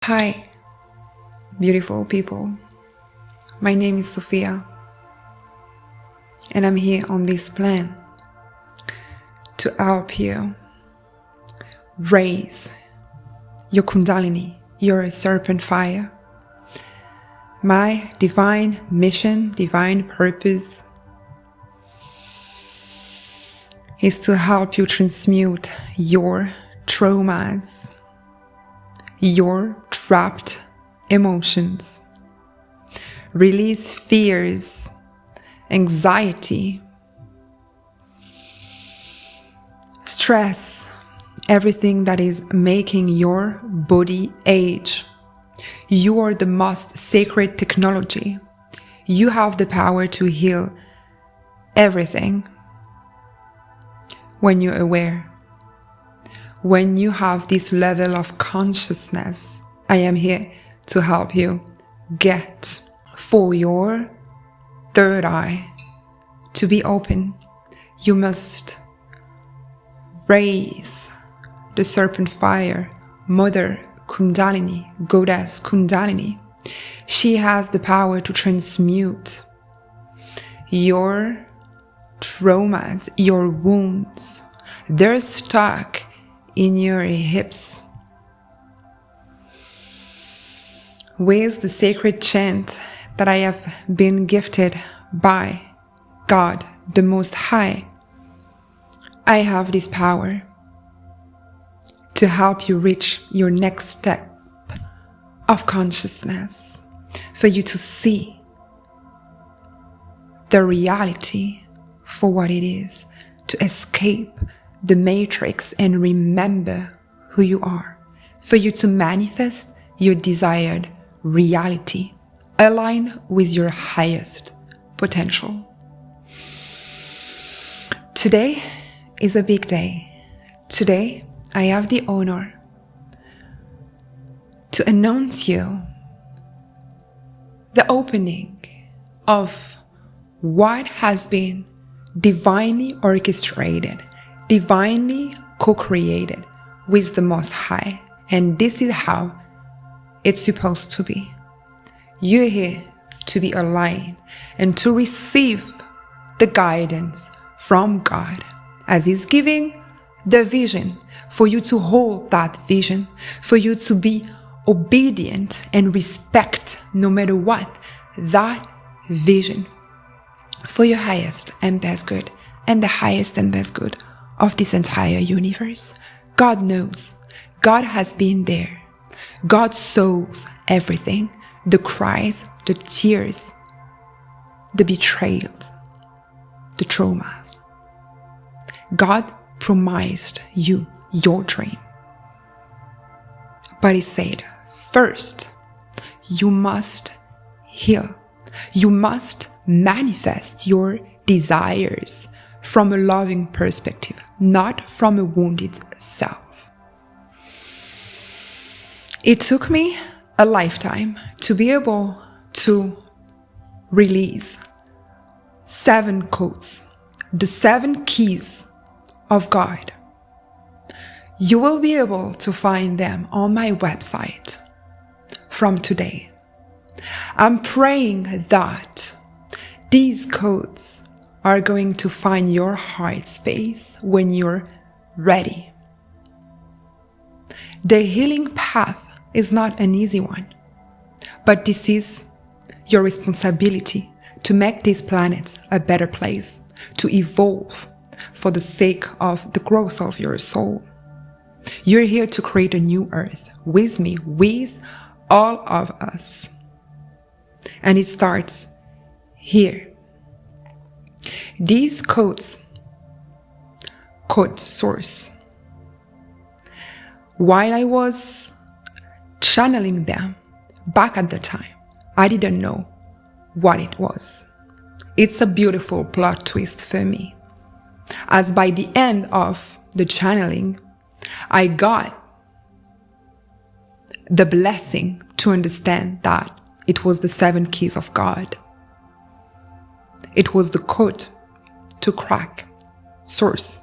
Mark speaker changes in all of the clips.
Speaker 1: Hi, beautiful people. My name is Sophia, and I'm here on this plan to help you raise your Kundalini, your serpent fire. My divine mission, divine purpose is to help you transmute your traumas, your trapped emotions, release fears, anxiety, stress, everything that is making your body age. You are the most sacred technology. You have the power to heal everything when you're aware. When you have this level of consciousness, I am here to help you get for your third eye to be open. You must raise the serpent fire, Mother Kundalini, Goddess Kundalini. She has the power to transmute your traumas, your wounds. They're stuck in your hips. With the sacred chant that I have been gifted by God, the Most High, I have this power to help you reach your next step of consciousness, for you to see the reality for what it is, to escape the matrix and remember who you are, for you to manifest your desired reality, align with your highest potential. Today is a big day. Today, I have the honor to announce you the opening of what has been divinely orchestrated, divinely co-created with the Most High. And this is how it's supposed to be. You're here to be aligned and to receive the guidance from God as He's giving the vision, for you to hold that vision, for you to be obedient and respect, no matter what, that vision for your highest and best good, and the highest and best good of this entire universe. God knows. God has been there. God sees everything, the cries, the tears, the betrayals, the traumas. God promised you your dream. But He said, first, you must heal. You must manifest your desires from a loving perspective, not from a wounded self. It took me a lifetime to be able to release 7 codes, the 7 keys of God. You will be able to find them on my website from today. I'm praying that these codes are going to find your heart space when you're ready. The healing path is not an easy one, but this is your responsibility to make this planet a better place, to evolve for the sake of the growth of your soul. You're here to create a new earth with me, with all of us. And it starts here. These codes, code source, while I was channeling them back at the time, I didn't know what it was. It's a beautiful plot twist for me, as by the end of the channeling, I got the blessing to understand that it was the 7 keys of God. It was the code to crack. Source.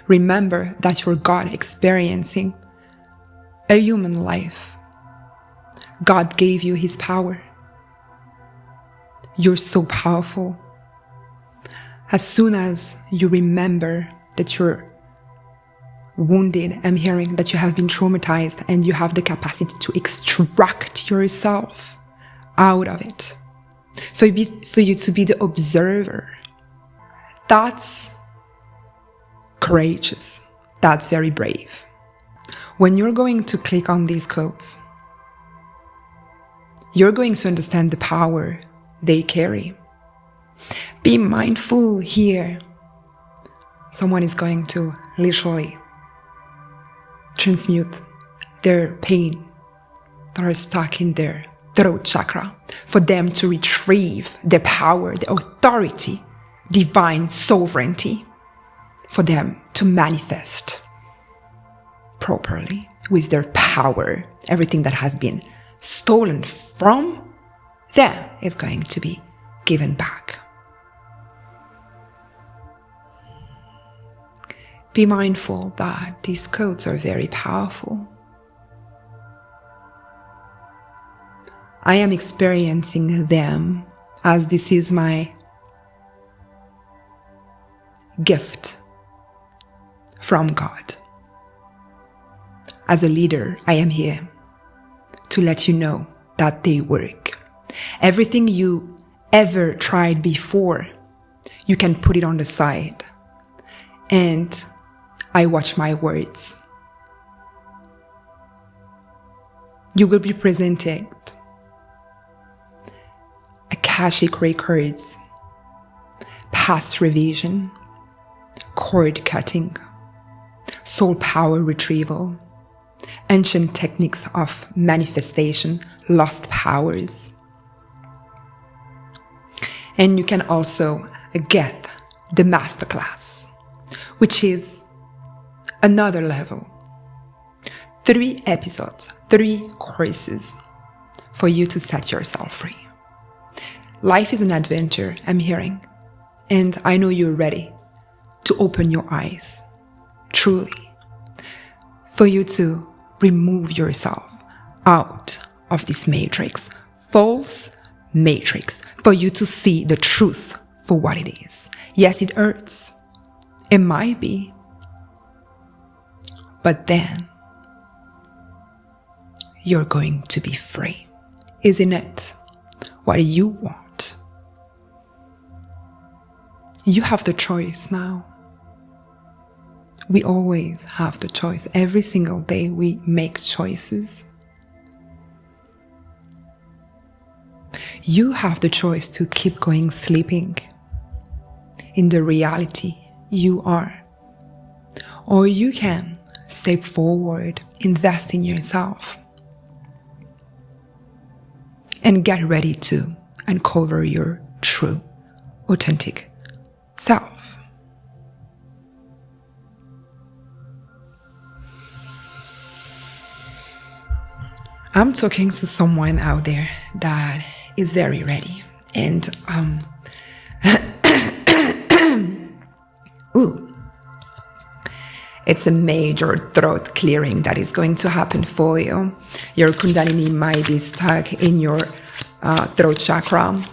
Speaker 1: Remember that you're God experiencing a human life. God gave you his power. You're so powerful. As soon as you remember that you're wounded, I'm hearing that you have been traumatized and you have the capacity to extract yourself out of it. For you to be the observer. That's courageous. That's very brave. When you're going to click on these codes, you're going to understand the power they carry. Be mindful here. Someone is going to literally transmute their pain that are stuck in their throat chakra for them to retrieve their power, their authority, divine sovereignty, for them to manifest properly with their power. Everything that has been stolen from them is going to be given back. Be mindful that these codes are very powerful. I am experiencing them as this is my gift from God. As a leader, I am here to let you know that they work. Everything you ever tried before, you can put it on the side. And I watch my words. You will be presented Akashic records, past revision, cord cutting, soul power retrieval, ancient techniques of manifestation, lost powers. And you can also get the masterclass, which is another level. 3 episodes, 3 courses for you to set yourself free. Life is an adventure, I'm hearing, and I know you're ready to open your eyes, truly, for you to remove yourself out of this matrix, false matrix, for you to see the truth for what it is. Yes, it hurts. It might be. But then you're going to be free. Isn't it what you want? You have the choice now. We always have the choice. Every single day we make choices. You have the choice to keep going sleeping in the reality you are. Or you can step forward, invest in yourself, and get ready to uncover your true, authentic self. I'm talking to someone out there that is very ready, and it's a major throat clearing that is going to happen for you. Your Kundalini might be stuck in your throat chakra,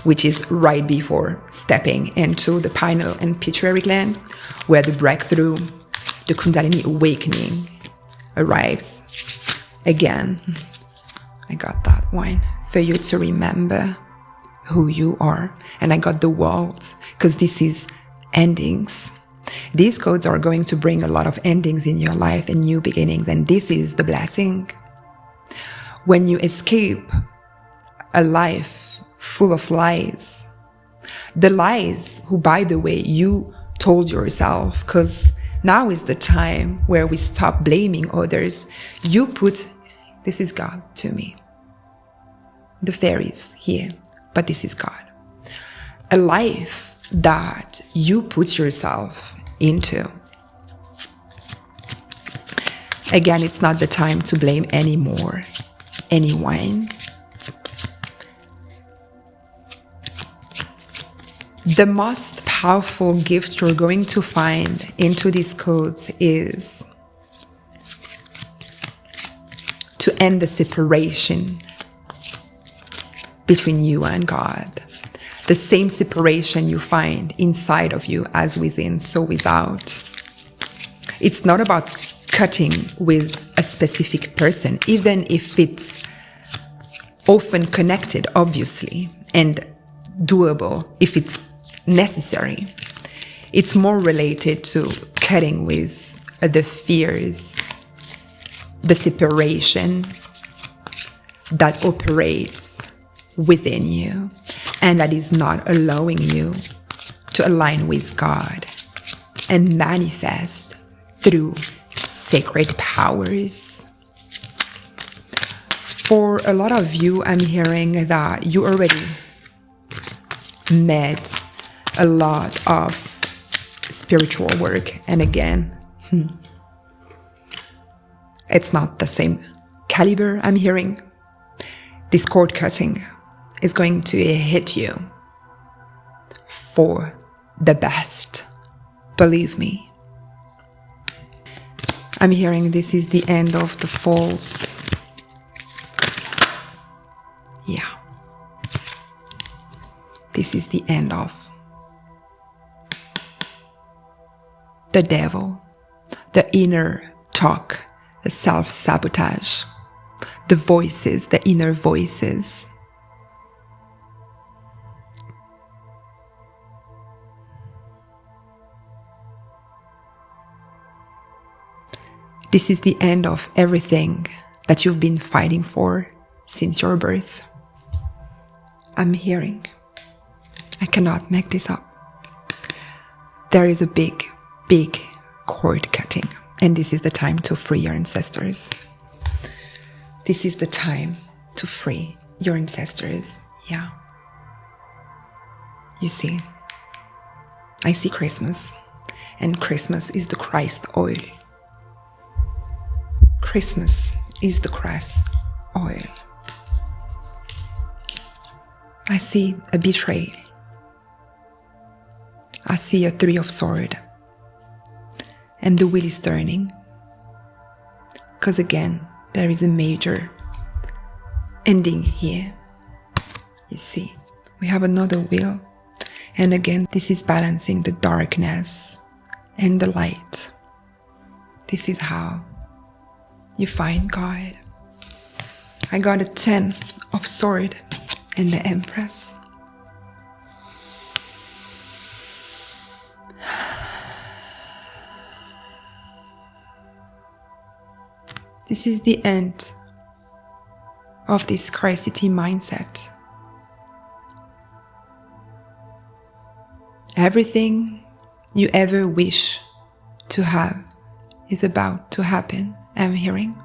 Speaker 1: which is right before stepping into the pineal and pituitary gland, where the breakthrough, the Kundalini awakening arrives. Again, I got that one for you to remember who you are. And I got the world, because this is endings. These codes are going to bring a lot of endings in your life and new beginnings, and this is the blessing. When you escape a life full of lies, the lies who, by the way, you told yourself, because now is the time where we stop blaming others. You put, this is God to me. The fairies here, but this is God. A life that you put yourself into. Again, it's not the time to blame anymore anyone. The most powerful gift you're going to find into these codes is to end the separation between you and God. The same separation you find inside of you as within, so without. It's not about cutting with a specific person, even if it's often connected, obviously, and doable if it's necessary. It's more related to cutting with the fears, the separation that operates within you and that is not allowing you to align with God and manifest through sacred powers. For a lot of you, I'm hearing that you already met a lot of spiritual work, and again, it's not the same caliber. I'm hearing this cord cutting is going to hit you for the best. Believe me. I'm hearing this is the end of the false. Yeah. This is the end of the devil, the inner talk, the self-sabotage, the voices, the inner voices. This is the end of everything that you've been fighting for since your birth. I'm hearing. I cannot make this up. There is a big cord cutting, and this is the time to free your ancestors. This is the time to free your ancestors. Yeah. You see, I see Christmas, and Christmas is the Christ oil. Christmas is the Christ oil. I see a betrayal. I see a 3 of Swords. And the wheel is turning. Because again, there is a major ending here. You see, we have another wheel. And again, this is balancing the darkness and the light. This is how you find God. I got a 10 of Swords and the Empress. This is the end of this scarcity mindset. Everything you ever wish to have is about to happen. I'm hearing.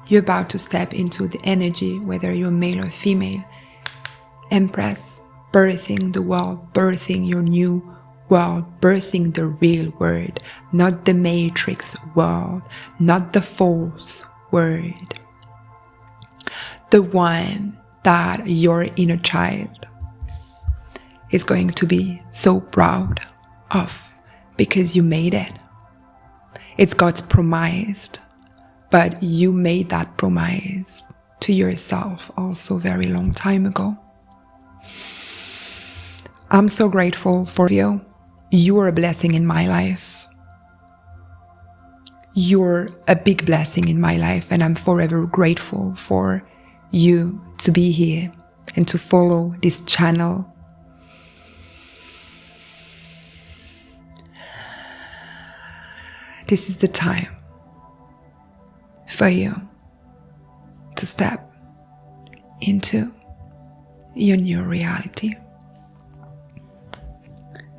Speaker 1: You're about to step into the energy, whether you're male or female. Empress, birthing the world, birthing your new world, birthing the real world, not the matrix world, not the false world. The one that your inner child is going to be so proud of because you made it. It's God's promise, but you made that promise to yourself also very long time ago. I'm so grateful for you. You are a blessing in my life. You're a big blessing in my life, and I'm forever grateful for you to be here and to follow this channel. This is the time for you to step into your new reality.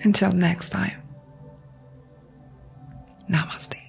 Speaker 1: Until next time, namaste.